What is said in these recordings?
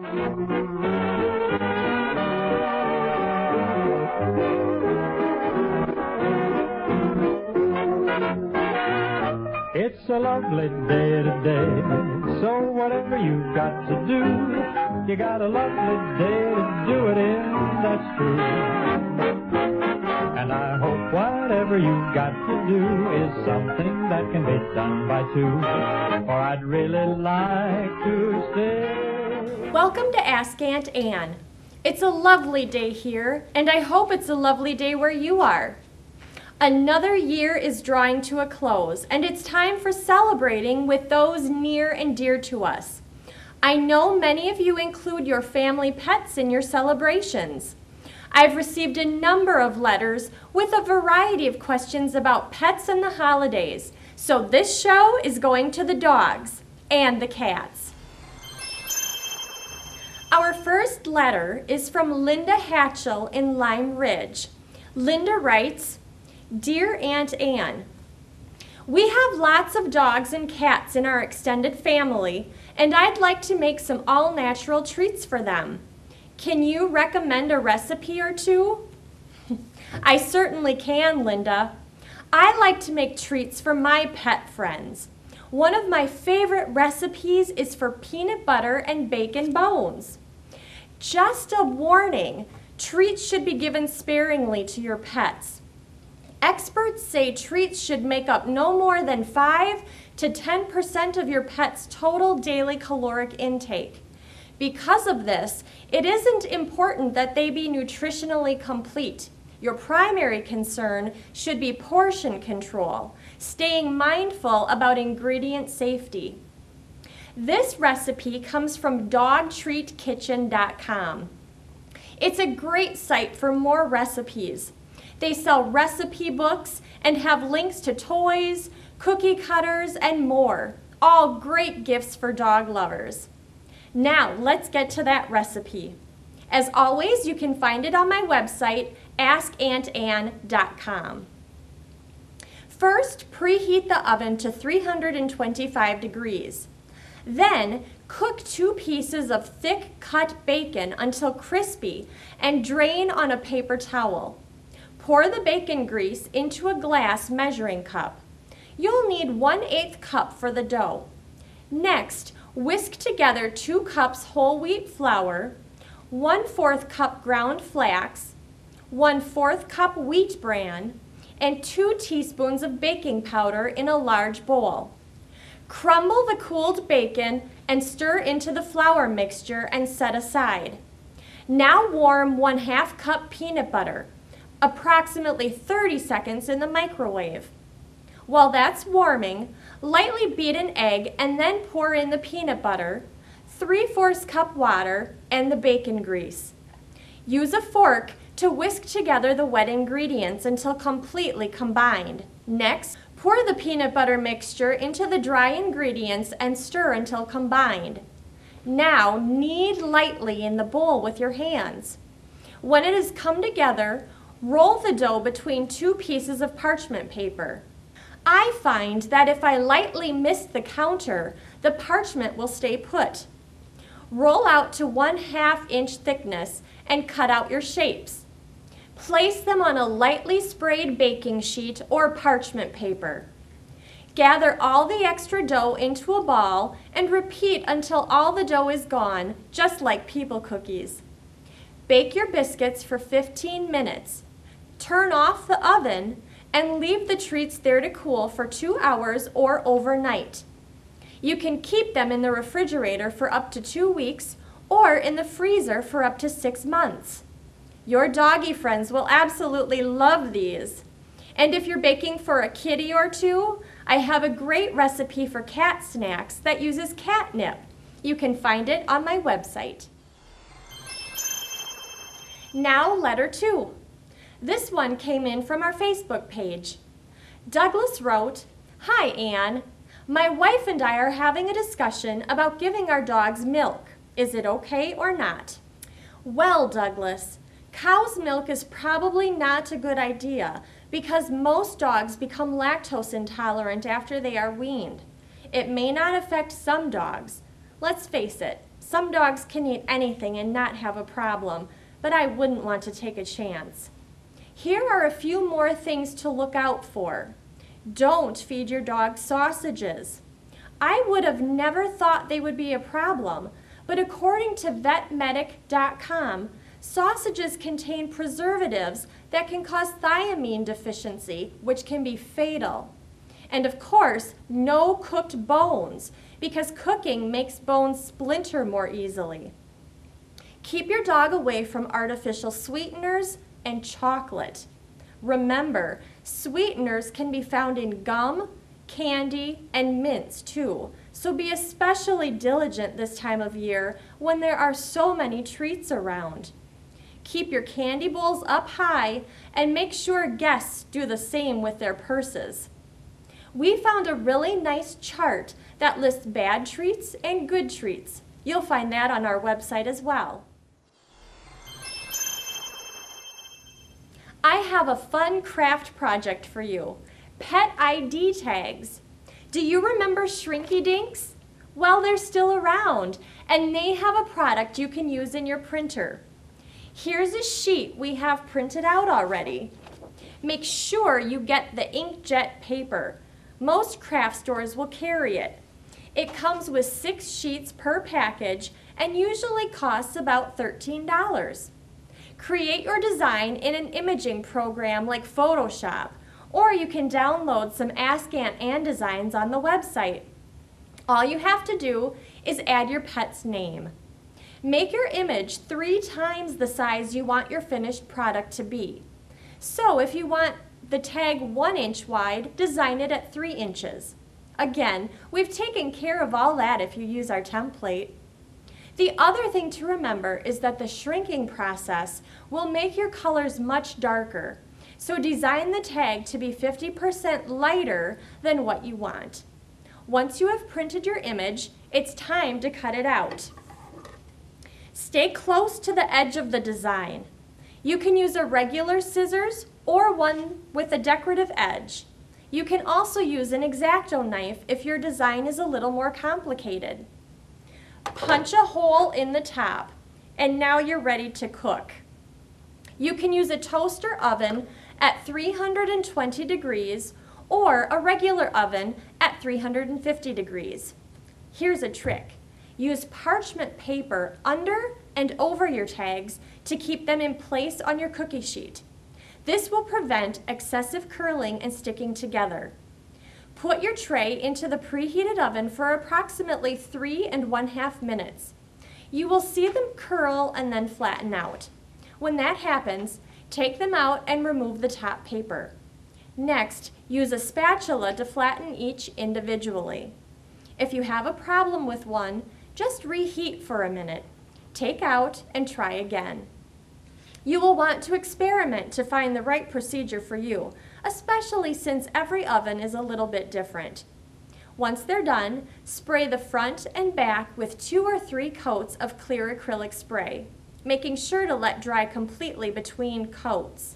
It's a lovely day today, so whatever you've got to do, you got a lovely day to do it in, that's true. And I hope whatever you've got to do is something that can be done by two, for I'd really like to stay. Welcome to Ask Aunt Ann. It's a lovely day here, and I hope it's a lovely day where you are. Another year is drawing to a close, and it's time for celebrating with those near and dear to us. I know many of you include your family pets in your celebrations. I've received a number of letters with a variety of questions about pets and the holidays, so this show is going to the dogs and the cats. Our first letter is from Linda Hatchell in Lime Ridge. Linda writes, Dear Aunt Ann, we have lots of dogs and cats in our extended family, and I'd like to make some all-natural treats for them. Can you recommend a recipe or two? I certainly can, Linda. I like to make treats for my pet friends. One of my favorite recipes is for peanut butter and bacon bones. Just a warning, treats should be given sparingly to your pets. Experts say treats should make up no more than 5 to 10% of your pet's total daily caloric intake. Because of this, it isn't important that they be nutritionally complete. Your primary concern should be portion control, staying mindful about ingredient safety. This recipe comes from dogtreatkitchen.com. It's a great site for more recipes. They sell recipe books and have links to toys, cookie cutters, and more. All great gifts for dog lovers. Now, let's get to that recipe. As always, you can find it on my website, askantann.com. First, preheat the oven to 325 degrees. Then, cook 2 pieces of thick cut bacon until crispy and drain on a paper towel. Pour the bacon grease into a glass measuring cup. You'll need 1/8 cup for the dough. Next, whisk together 2 cups whole wheat flour, 1/4 cup ground flax, 1/4 cup wheat bran, and 2 teaspoons of baking powder in a large bowl. Crumble the cooled bacon and stir into the flour mixture and set aside. Now warm 1/2 cup peanut butter, approximately 30 seconds in the microwave. While that's warming, lightly beat an egg and then pour in the peanut butter, 3/4 cup water, and the bacon grease. Use a fork to whisk together the wet ingredients until completely combined. Next, pour the peanut butter mixture into the dry ingredients and stir until combined. Now knead lightly in the bowl with your hands. When it has come together, roll the dough between 2 pieces of parchment paper. I find that if I lightly mist the counter, the parchment will stay put. Roll out to 1/2 inch thickness and cut out your shapes. Place them on a lightly sprayed baking sheet or parchment paper. Gather all the extra dough into a ball and repeat until all the dough is gone, just like people cookies. Bake your biscuits for 15 minutes. Turn off the oven and leave the treats there to cool for 2 hours or overnight. You can keep them in the refrigerator for up to 2 weeks or in the freezer for up to 6 months. Your doggy friends will absolutely love these. And if you're baking for a kitty or two, I have a great recipe for cat snacks that uses catnip. You can find it on my website. Now, letter 2. This one came in from our Facebook page. Douglas wrote, Hi, Ann. My wife and I are having a discussion about giving our dogs milk. Is it okay or not? Well, Douglas, cow's milk is probably not a good idea because most dogs become lactose intolerant after they are weaned. It may not affect some dogs. Let's face it, Some dogs can eat anything and not have a problem, but I wouldn't want to take a chance. Here are a few more things to look out for. Don't feed your dog sausages. I would have never thought they would be a problem, but according to vetmedic.com, sausages contain preservatives that can cause thiamine deficiency, which can be fatal. And of course, no cooked bones, because cooking makes bones splinter more easily. Keep your dog away from artificial sweeteners and chocolate. Remember, sweeteners can be found in gum, candy, and mints too, so be especially diligent this time of year when there are so many treats around. Keep your candy bowls up high and make sure guests do the same with their purses. We found a really nice chart that lists bad treats and good treats. You'll find that on our website as well. I have a fun craft project for you, pet ID tags. Do you remember Shrinky Dinks? Well, they're still around, and they have a product you can use in your printer. Here's a sheet we have printed out already. Make sure you get the inkjet paper. Most craft stores will carry it. It comes with 6 sheets per package and usually costs about $13. Create your design in an imaging program like Photoshop, or you can download some Ask Aunt Anne designs on the website. All you have to do is add your pet's name. Make your image 3 times the size you want your finished product to be. So if you want the tag 1 inch wide, design it at 3 inches. Again, we've taken care of all that if you use our template. The other thing to remember is that the shrinking process will make your colors much darker. So design the tag to be 50% lighter than what you want. Once you have printed your image, it's time to cut it out. Stay close to the edge of the design. You can use a regular scissors or one with a decorative edge. You can also use an X-Acto knife if your design is a little more complicated. Punch a hole in the top, and now you're ready to cook. You can use a toaster oven at 320 degrees or a regular oven at 350 degrees. Here's a trick. Use parchment paper under and over your tags to keep them in place on your cookie sheet. This will prevent excessive curling and sticking together. Put your tray into the preheated oven for approximately 3 1/2 minutes. You will see them curl and then flatten out. When that happens, take them out and remove the top paper. Next, use a spatula to flatten each individually. If you have a problem with one, just reheat for a minute. Take out and try again. You will want to experiment to find the right procedure for you, especially since every oven is a little bit different. Once they're done, spray the front and back with 2 or 3 coats of clear acrylic spray, making sure to let dry completely between coats.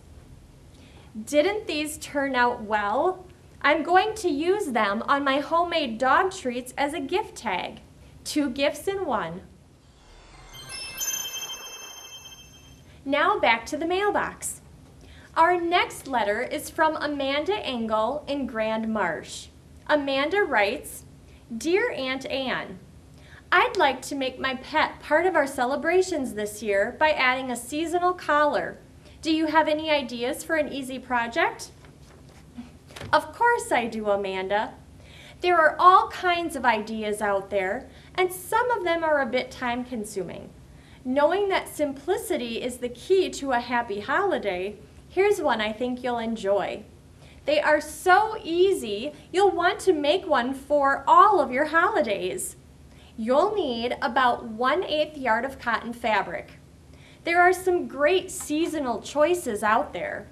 Didn't these turn out well? I'm going to use them on my homemade dog treats as a gift tag. 2 gifts in 1. Now back to the mailbox. Our next letter is from Amanda Engel in Grand Marsh. Amanda writes, Dear Aunt Anne, I'd like to make my pet part of our celebrations this year by adding a seasonal collar. Do you have any ideas for an easy project? Of course I do, Amanda. There are all kinds of ideas out there, and some of them are a bit time-consuming. Knowing that simplicity is the key to a happy holiday, here's one I think you'll enjoy. They are so easy, you'll want to make one for all of your holidays. You'll need about 1/8 yard of cotton fabric. There are some great seasonal choices out there.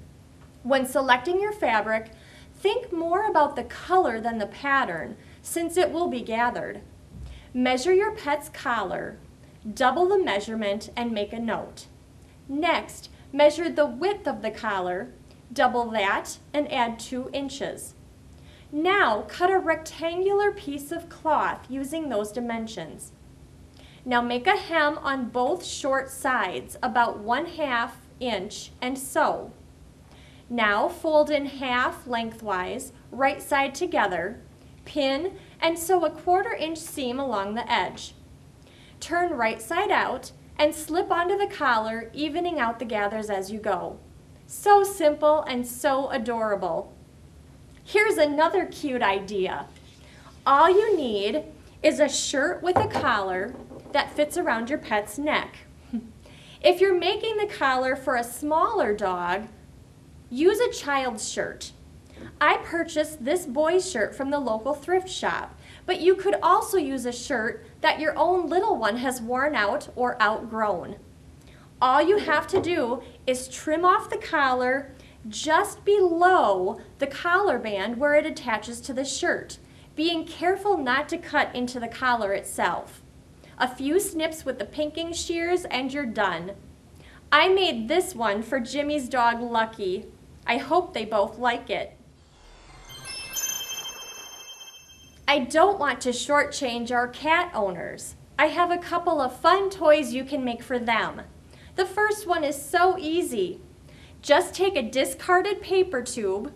When selecting your fabric, think more about the color than the pattern, since it will be gathered. Measure your pet's collar. Double the measurement and make a note. Next, measure the width of the collar, double that, and add 2 inches. Now, cut a rectangular piece of cloth using those dimensions. Now make a hem on both short sides, about 1/2 inch, and sew. Now fold in half lengthwise, right side together, pin, and sew a 1/4 inch seam along the edge. Turn right side out and slip onto the collar, evening out the gathers as you go. So simple and so adorable. Here's another cute idea. All you need is a shirt with a collar that fits around your pet's neck. If you're making the collar for a smaller dog, use a child's shirt. I purchased this boy's shirt from the local thrift shop, but you could also use a shirt that your own little one has worn out or outgrown. All you have to do is trim off the collar just below the collar band where it attaches to the shirt, being careful not to cut into the collar itself. A few snips with the pinking shears and you're done. I made this one for Jimmy's dog Lucky. I hope they both like it. I don't want to shortchange our cat owners. I have a couple of fun toys you can make for them. The first one is so easy. Just take a discarded paper tube,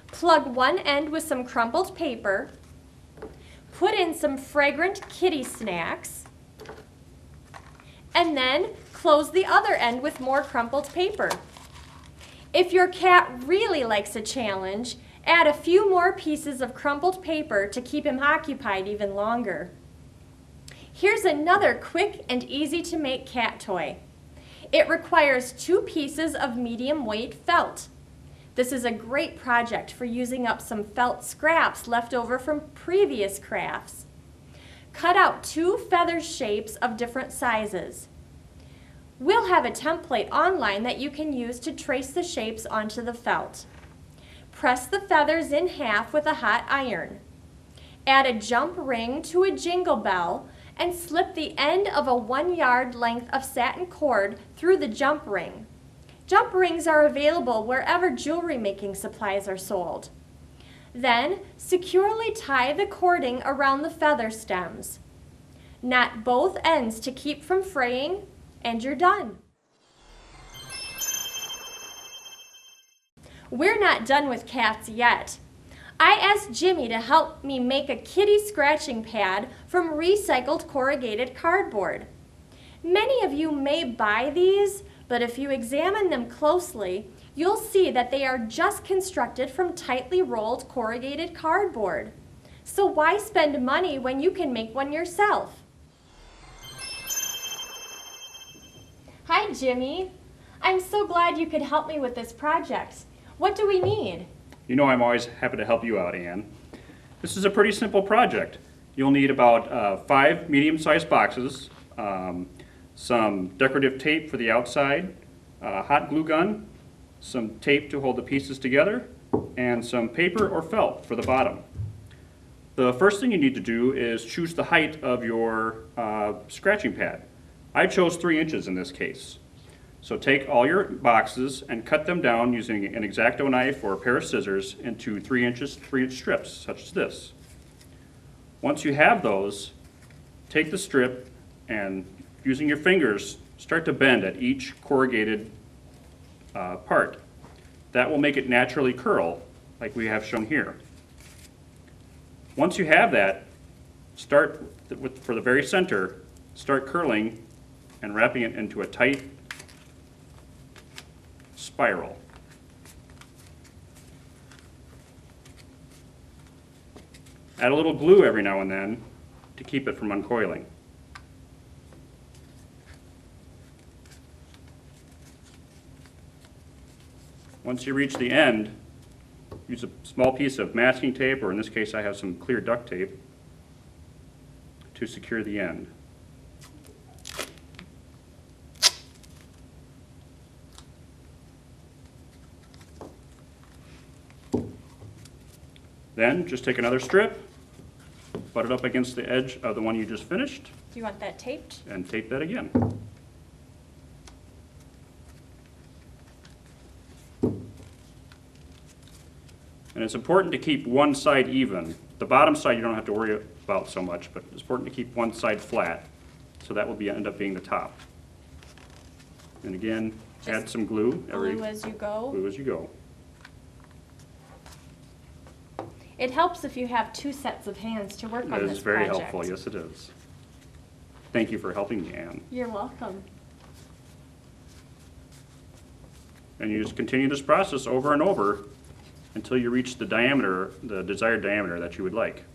plug one end with some crumpled paper, put in some fragrant kitty snacks, and then close the other end with more crumpled paper. If your cat really likes a challenge, add a few more pieces of crumpled paper to keep him occupied even longer. Here's another quick and easy to make cat toy. It requires 2 pieces of medium weight felt. This is a great project for using up some felt scraps left over from previous crafts. Cut out 2 feather shapes of different sizes. We'll have a template online that you can use to trace the shapes onto the felt. Press the feathers in half with a hot iron. Add a jump ring to a jingle bell and slip the end of a 1-yard length of satin cord through the jump ring. Jump rings are available wherever jewelry making supplies are sold. Then securely tie the cording around the feather stems. Knot both ends to keep from fraying, and you're done. We're not done with cats yet. I asked Jimmy to help me make a kitty scratching pad from recycled corrugated cardboard. Many of you may buy these, but if you examine them closely, you'll see that they are just constructed from tightly rolled corrugated cardboard. So why spend money when you can make one yourself? Hi, Jimmy. I'm so glad you could help me with this project. What do we need? You know I'm always happy to help you out, Ann. This is a pretty simple project. You'll need about 5 medium-sized boxes, some decorative tape for the outside, a hot glue gun, some tape to hold the pieces together, and some paper or felt for the bottom. The first thing you need to do is choose the height of your scratching pad. I chose 3 inches in this case. So take all your boxes and cut them down using an X-Acto knife or a pair of scissors into 3-inch strips, such as this. Once you have those, take the strip and using your fingers, start to bend at each corrugated part. That will make it naturally curl, like we have shown here. Once you have that, start for the very center, start curling and wrapping it into a tight spiral. Add a little glue every now and then to keep it from uncoiling. Once you reach the end, use a small piece of masking tape, or in this case I have some clear duct tape, to secure the end. Then just take another strip, butt it up against the edge of the one you just finished. Do you want that taped? And tape that again. And it's important to keep one side even. The bottom side you don't have to worry about so much, but it's important to keep one side flat So that will end up being the top. And again, add Just some glue. Glue as you go. Glue as you go. It helps if you have 2 sets of hands to work That on is this very project. helpful, yes it is. Thank you for helping me, Anne. You're welcome. And you just continue this process over and over until you reach the diameter, the desired diameter that you would like.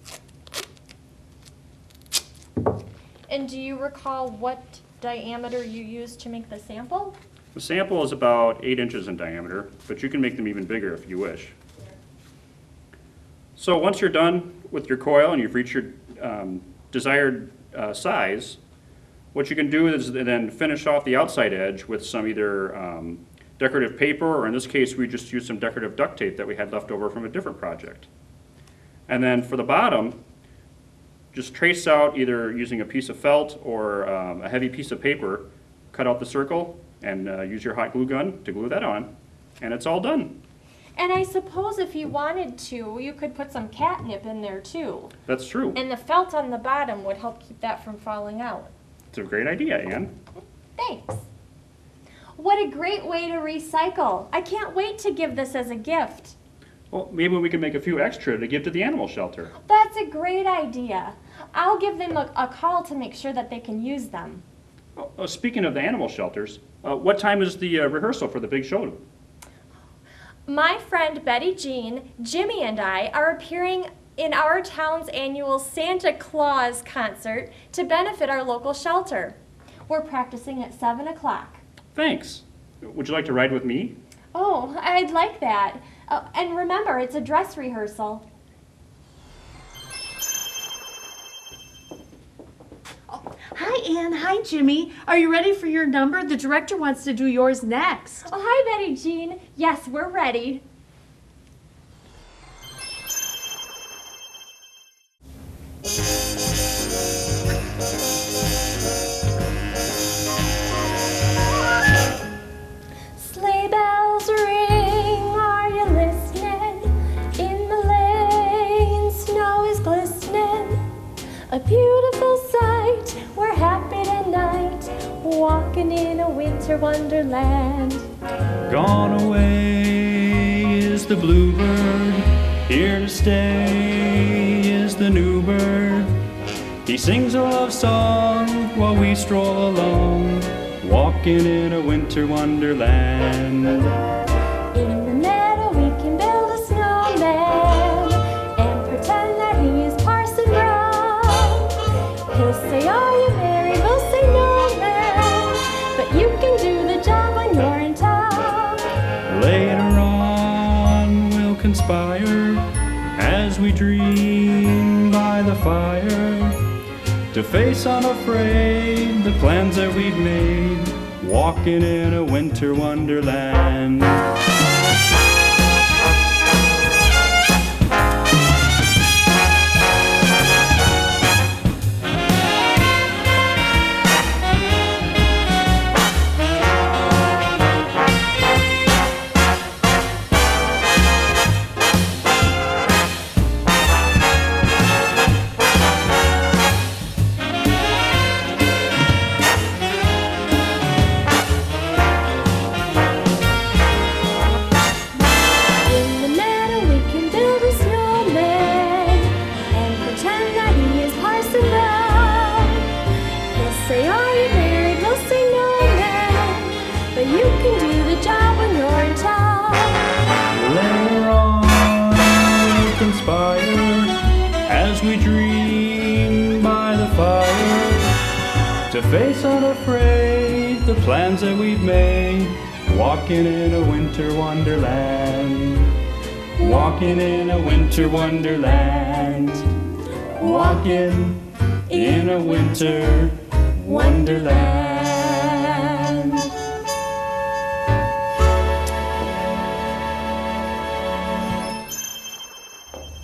And do you recall what diameter you used to make the sample? The sample is about 8 inches in diameter, but you can make them even bigger if you wish. So once you're done with your coil and you've reached your desired size, what you can do is then finish off the outside edge with some either decorative paper, or in this case we just used some decorative duct tape that we had left over from a different project. And then for the bottom, just trace out either using a piece of felt or a heavy piece of paper, cut out the circle, and use your hot glue gun to glue that on, and it's all done. And I suppose if you wanted to, you could put some catnip in there too. That's true. And the felt on the bottom would help keep that from falling out. It's a great idea, Anne. Thanks. What a great way to recycle. I can't wait to give this as a gift. Well, maybe we can make a few extra to give to the animal shelter. That's a great idea. I'll give them a call to make sure that they can use them. Oh, speaking of the animal shelters, what time is the rehearsal for the big show? My friend Betty Jean, Jimmy, and I are appearing in our town's annual Santa Claus concert to benefit our local shelter. We're practicing at 7 o'clock. Thanks. Would you like to ride with me? Oh, I'd like that. And remember, it's a dress rehearsal. Hi, Anne. Hi, Jimmy. Are you ready for your number? The director wants to do yours next. Oh, hi, Betty Jean. Yes, we're ready. Sleigh bells ring, are you listening? In the lane, snow is glistening. A beautiful sight, we're happy tonight, walking in a winter wonderland. Gone away is the bluebird, here to stay is the new bird. He sings a love song while we stroll along, walking in a winter wonderland. In the meadow we can build a snowman and pretend that he is Parson Brown. He'll say, are you married? We'll say, no, man, but you can do the job when you're in town. Later on we'll conspire as we dream by the fire to face unafraid the plans that we've made, walking in a winter wonderland. In the meadow we can build a snowman and pretend that he is Parson Brown. He'll say, are you married? We'll say, no, man, but you can do the job when you're in town. Later on we'll conspire as we dream by the fire to face unafraid the plans that we've made, walking in a winter wonderland. Walking in a winter wonderland. Walking in a winter wonderland.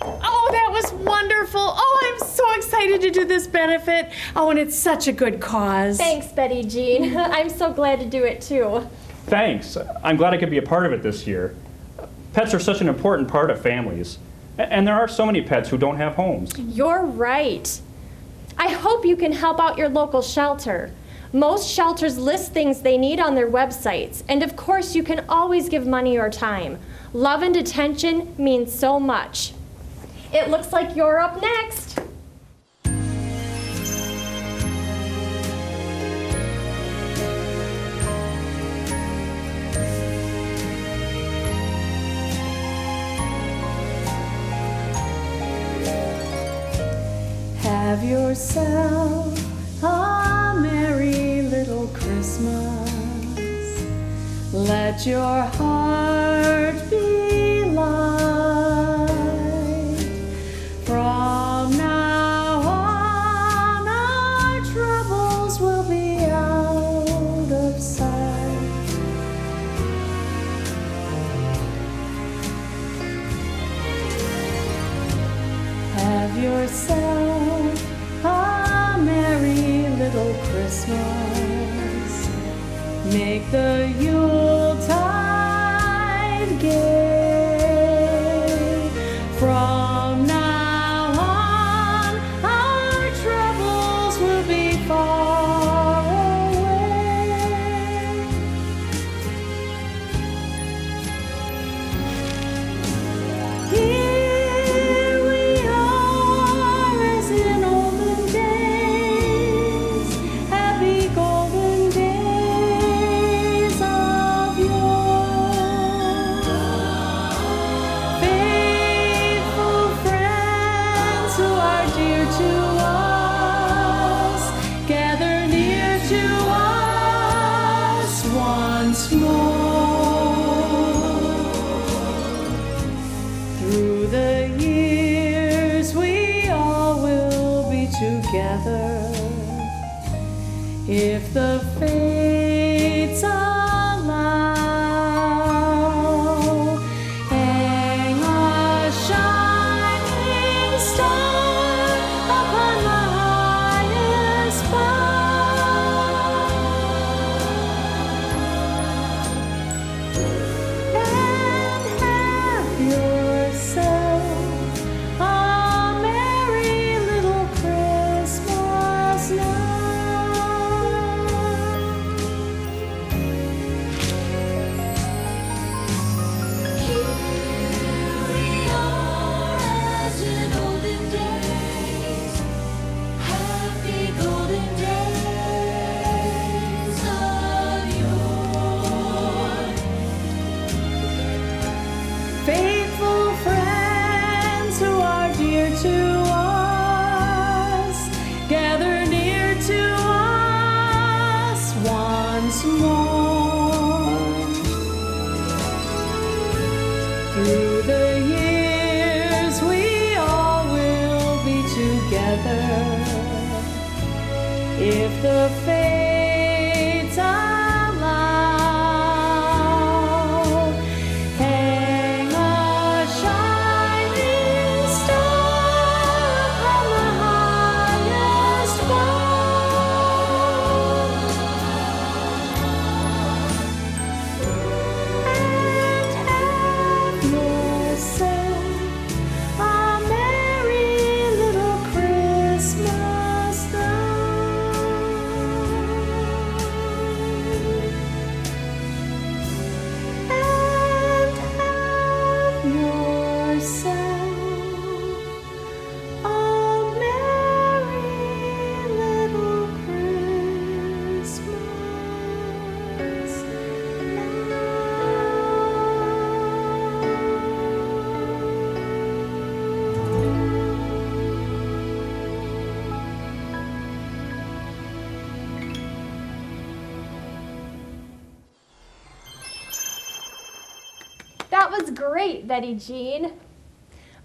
Oh, that was wonderful. Oh, I'm so excited to do this benefit. Oh, and it's such a good cause. Thanks, Betty Jean. I'm so glad to do it too. Thanks. I'm glad I could be a part of it this year. Pets are such an important part of families. And there are so many pets who don't have homes. You're right. I hope you can help out your local shelter. Most shelters list things they need on their websites, and of course you can always give money or time. Love and attention means so much. It looks like you're up next. Have yourself a merry little Christmas. Let your heart be light. From now on, our troubles will be out of sight. Have yourself a merry little Christmas. Make the Yuletide gay. From now on, our troubles will be far away. Here we are as in olden days, happy golden days of yore. Faithful friends who are dear to us, gather near to us once more. Through the years we all will be together, if the fates allow. Hang a shining star upon the highest bough, and have yourself a merry little Christmas now. Here we are as in olden days, happy golden days of yore. Faithful friends who are dear to us, gather near to us once more. Through the years we all will be together, if the fates allow. Hang a shining star upon the highest bough, and have yourself a merry little Christmas now. And have yourself a merry little Christmas That was great, Betty Jean.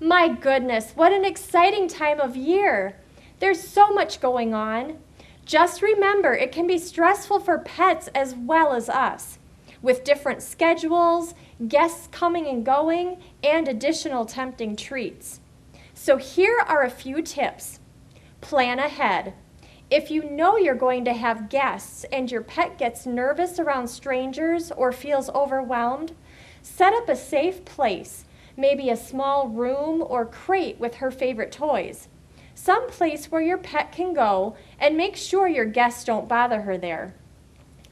My goodness, what an exciting time of year. There's so much going on. Just remember, it can be stressful for pets as well as us, with different schedules, guests coming and going, and additional tempting treats. So here are a few tips. Plan ahead. If you know you're going to have guests and your pet gets nervous around strangers or feels overwhelmed, set up a safe place, maybe a small room or crate with her favorite toys. some place where your pet can go, and make sure your guests don't bother her there.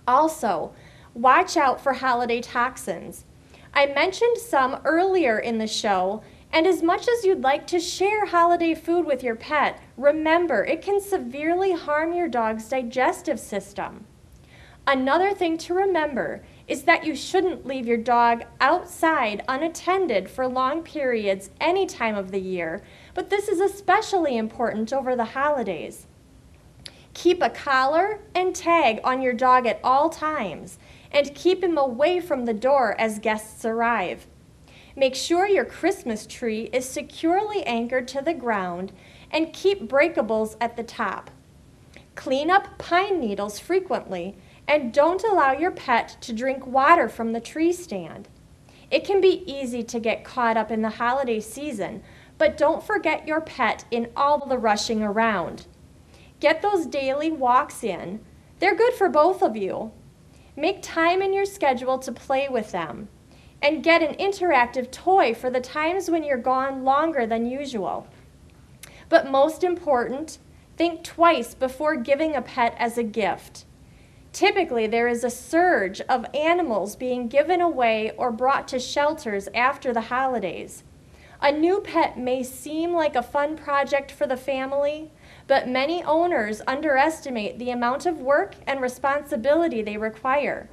Also, watch out for holiday toxins. I mentioned some earlier in the show, and as much as you'd like to share holiday food with your pet, remember it can severely harm your dog's digestive system. Another thing to remember is that you shouldn't leave your dog outside unattended for long periods any time of the year, but this is especially important over the holidays. Keep a collar and tag on your dog at all times, and keep him away from the door as guests arrive. Make sure your Christmas tree is securely anchored to the ground, and keep breakables at the top. Clean up pine needles frequently, and don't allow your pet to drink water from the tree stand. It can be easy to get caught up in the holiday season, but don't forget your pet in all the rushing around. Get those daily walks in. They're good for both of you. Make time in your schedule to play with them. And get an interactive toy for the times when you're gone longer than usual. But most important, think twice before giving a pet as a gift. Typically, there is a surge of animals being given away or brought to shelters after the holidays. A new pet may seem like a fun project for the family, but many owners underestimate the amount of work and responsibility they require.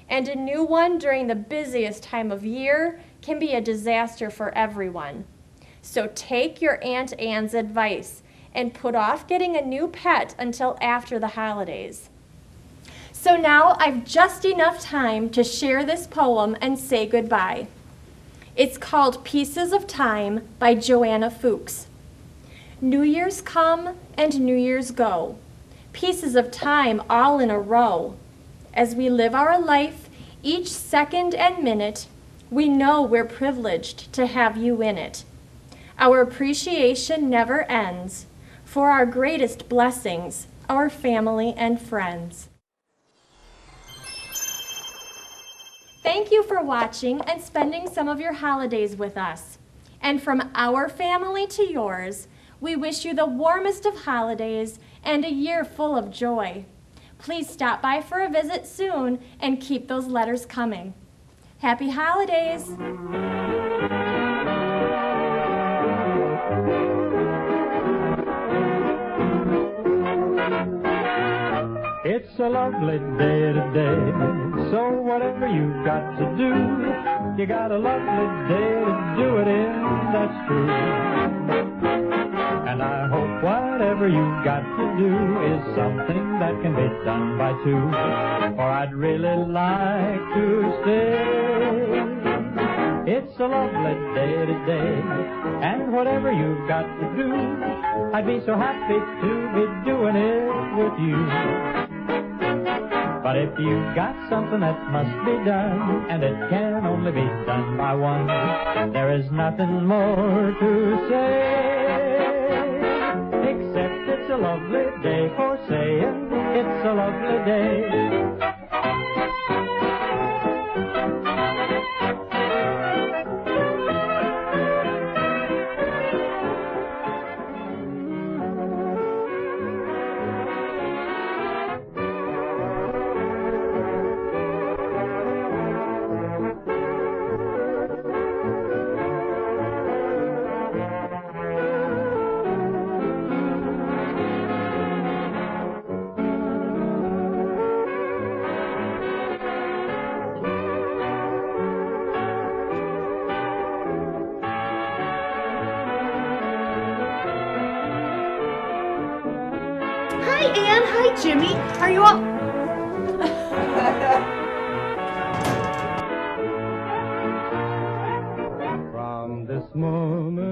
And a new one during the busiest time of year can be a disaster for everyone. So take your Aunt Anne's advice and put off getting a new pet until after the holidays. So now I've just enough time to share this poem and say goodbye. It's called Pieces of Time by Joanna Fuchs. New Year's come and New Year's go, pieces of time all in a row. As we live our life, each second and minute, we know we're privileged to have you in it. Our appreciation never ends for our greatest blessings, our family and friends. Thank you for watching and spending some of your holidays with us. And from our family to yours, we wish you the warmest of holidays and a year full of joy. Please stop by for a visit soon and keep those letters coming. Happy holidays! It's a lovely day today, so whatever you've got to do, you got a lovely day to do it in, that's true. And I hope whatever you've got to do is something that can be done by two, for I'd really like to stay. It's a lovely day today, and whatever you've got to do, I'd be so happy to be doing it with you. But if you've got something that must be done, and it can only be done by one, there is nothing more to say, except it's a lovely day for saying it's a lovely day. Hi, Anne. Hi, Jimmy. Are you all... From this moment